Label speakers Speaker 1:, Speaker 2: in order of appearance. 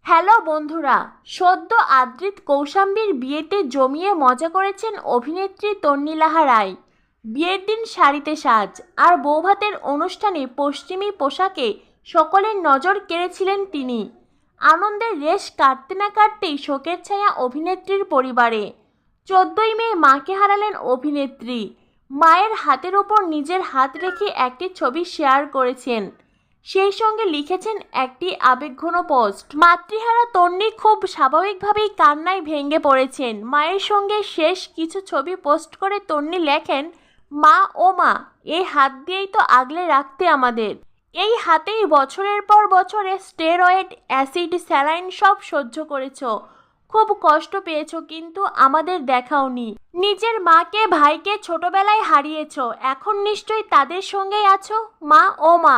Speaker 1: Hello বন্ধুরা, সদ্য আদ্রিত কৌশাম্বীর বিয়েতে জমিয়ে মজা করেছেন অভিনেত্রী তন্নিলাহা রায়। বিয়ের দিন শাড়িতে সাজ আর বৌভাতের অনুষ্ঠানে পশ্চিমী পোশাকে সকলের নজর কেড়েছিলেন তিনি। আনন্দের রেশ কাটতে না কাটতেই শোকের ছায়া অভিনেত্রীর পরিবারে। 14ই মে মাকে হারালেন অভিনেত্রী। মায়ের হাতের ওপর নিজের হাত রেখে একটি ছবি শেয়ার করেছেন, সেই সঙ্গে লিখেছেন একটি আবেগঘন পোস্ট। মাতৃহারা তন্নি খুব স্বাভাবিকভাবেই কান্নায় ভেঙে পড়েছেন। মায়ের সঙ্গে শেষ কিছু ছবি পোস্ট করে তন্নি লেখেন, মা ও মা, এই হাত দিয়েই তো আগলে রাখতে আমাদের। এই হাতেই বছরের পর বছরে স্টেরয়েড, অ্যাসিড, স্যালাইন সব সহ্য করেছ, খুব কষ্ট পেয়েছ, কিন্তু আমাদের দেখাওনি। নিজের মাকে ভাইকে ছোটবেলায় হারিয়েছ, এখন নিশ্চয়ই তাদের সঙ্গেই আছো মা ও মা।